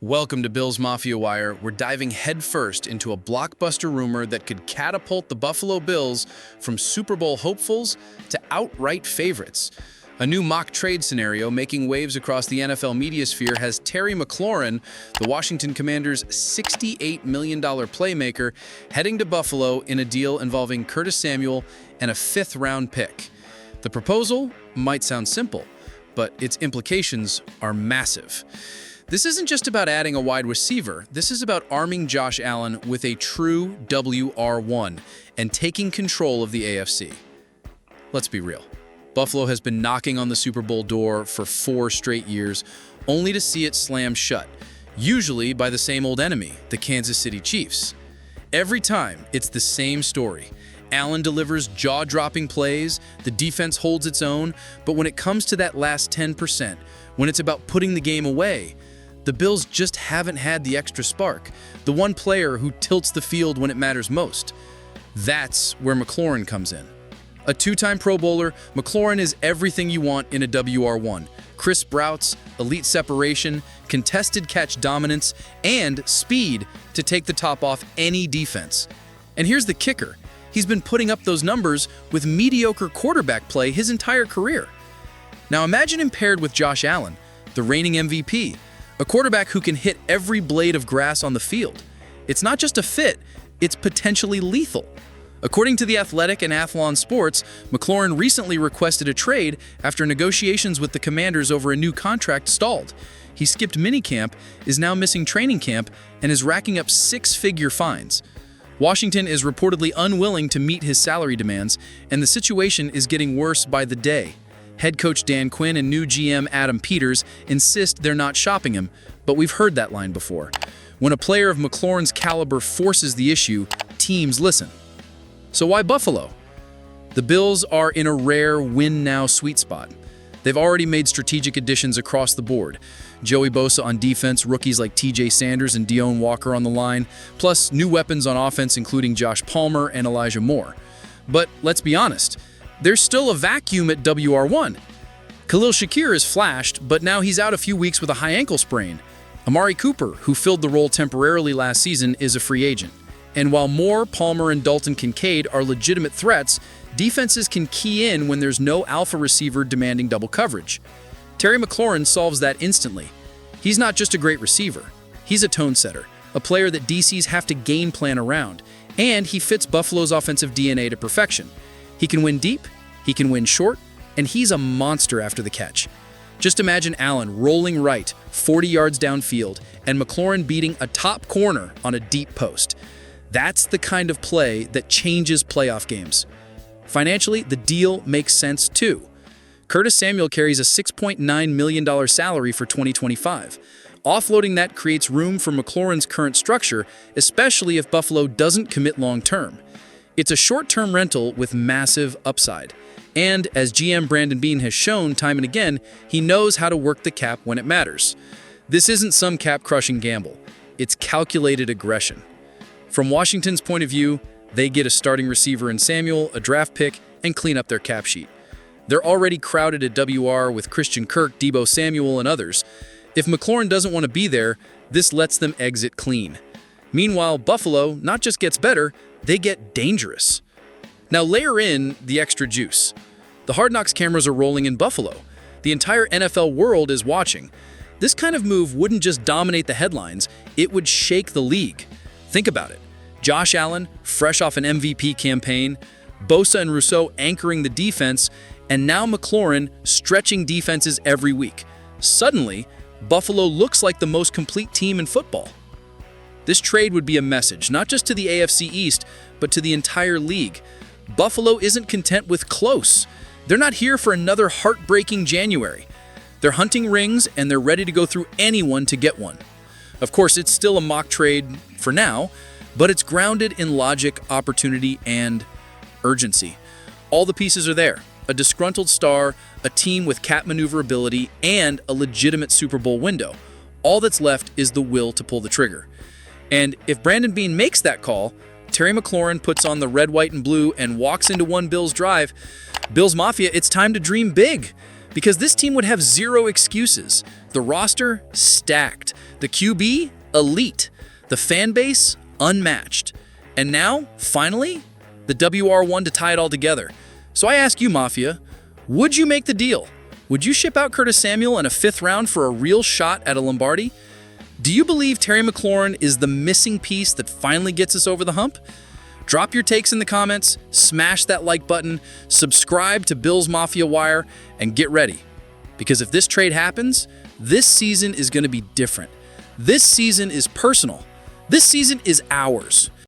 Welcome to Bills Mafia Wire. We're diving headfirst into a blockbuster rumor that could catapult the Buffalo Bills from Super Bowl hopefuls to outright favorites. A new mock trade scenario making waves across the NFL media sphere has Terry McLaurin, the Washington Commanders' $68 million playmaker, heading to Buffalo in a deal involving Curtis Samuel and a fifth-round pick. The proposal might sound simple, but its implications are massive. This isn't just about adding a wide receiver. This is about arming Josh Allen with a true WR1 and taking control of the AFC. Let's be real. Buffalo has been knocking on the Super Bowl door for 4 straight years, only to see it slam shut, usually by the same old enemy, the Kansas City Chiefs. Every time, it's the same story. Allen delivers jaw-dropping plays, the defense holds its own, but when it comes to that last 10%, when it's about putting the game away, the Bills just haven't had the extra spark, the one player who tilts the field when it matters most. That's where McLaurin comes in. A 2-time Pro Bowler, McLaurin is everything you want in a WR1. Crisp routes, elite separation, contested catch dominance, and speed to take the top off any defense. And here's the kicker. He's been putting up those numbers with mediocre quarterback play his entire career. Now imagine him paired with Josh Allen, the reigning MVP, a quarterback who can hit every blade of grass on the field. It's not just a fit, it's potentially lethal. According to The Athletic and Athlon Sports, McLaurin recently requested a trade after negotiations with the Commanders over a new contract stalled. He skipped minicamp, is now missing training camp, and is racking up 6-figure fines. Washington is reportedly unwilling to meet his salary demands, and the situation is getting worse by the day. Head coach Dan Quinn and new GM Adam Peters insist they're not shopping him, but we've heard that line before. When a player of McLaurin's caliber forces the issue, teams listen. So why Buffalo? The Bills are in a rare win-now sweet spot. They've already made strategic additions across the board. Joey Bosa on defense, rookies like TJ Sanders and Deone Walker on the line, plus new weapons on offense including Josh Palmer and Elijah Moore. But let's be honest, there's still a vacuum at WR1. Khalil Shakir has flashed, but now he's out a few weeks with a high ankle sprain. Amari Cooper, who filled the role temporarily last season, is a free agent. And while Moore, Palmer, and Dalton Kincaid are legitimate threats, defenses can key in when there's no alpha receiver demanding double coverage. Terry McLaurin solves that instantly. He's not just a great receiver. He's a tone setter, a player that DCs have to game plan around, and he fits Buffalo's offensive DNA to perfection. He can win deep, he can win short, and he's a monster after the catch. Just imagine Allen rolling right, 40 yards downfield, and McLaurin beating a top corner on a deep post. That's the kind of play that changes playoff games. Financially, the deal makes sense too. Curtis Samuel carries a $6.9 million salary for 2025. Offloading that creates room for McLaurin's current structure, especially if Buffalo doesn't commit long-term. It's a short-term rental with massive upside. And as GM Brandon Beane has shown time and again, he knows how to work the cap when it matters. This isn't some cap-crushing gamble. It's calculated aggression. From Washington's point of view, they get a starting receiver in Samuel, a draft pick, and clean up their cap sheet. They're already crowded at WR with Christian Kirk, Deebo Samuel, and others. If McLaurin doesn't want to be there, this lets them exit clean. Meanwhile, Buffalo not just gets better, they get dangerous. Now layer in the extra juice. The Hard Knocks cameras are rolling in Buffalo. The entire NFL world is watching. This kind of move wouldn't just dominate the headlines, it would shake the league. Think about it. Josh Allen, fresh off an MVP campaign, Bosa and Rousseau anchoring the defense, and now McLaurin stretching defenses every week. Suddenly, Buffalo looks like the most complete team in football. This trade would be a message, not just to the AFC East, but to the entire league. Buffalo isn't content with close. They're not here for another heartbreaking January. They're hunting rings, and they're ready to go through anyone to get one. Of course, it's still a mock trade for now, but it's grounded in logic, opportunity, and urgency. All the pieces are there. A disgruntled star, a team with cap maneuverability, and a legitimate Super Bowl window. All that's left is the will to pull the trigger. And if Brandon Beane makes that call, Terry McLaurin puts on the red, white, and blue and walks into one Bills drive. Bills Mafia, it's time to dream big. Because this team would have zero excuses. The roster, stacked. The QB, elite. The fan base, unmatched. And now, finally, the WR won to tie it all together. So I ask you, Mafia, would you make the deal? Would you ship out Curtis Samuel in a 5th round for a real shot at a Lombardi? Do you believe Terry McLaurin is the missing piece that finally gets us over the hump? Drop your takes in the comments, smash that like button, subscribe to Bills Mafia Wire, and get ready. Because if this trade happens, this season is going to be different. This season is personal. This season is ours.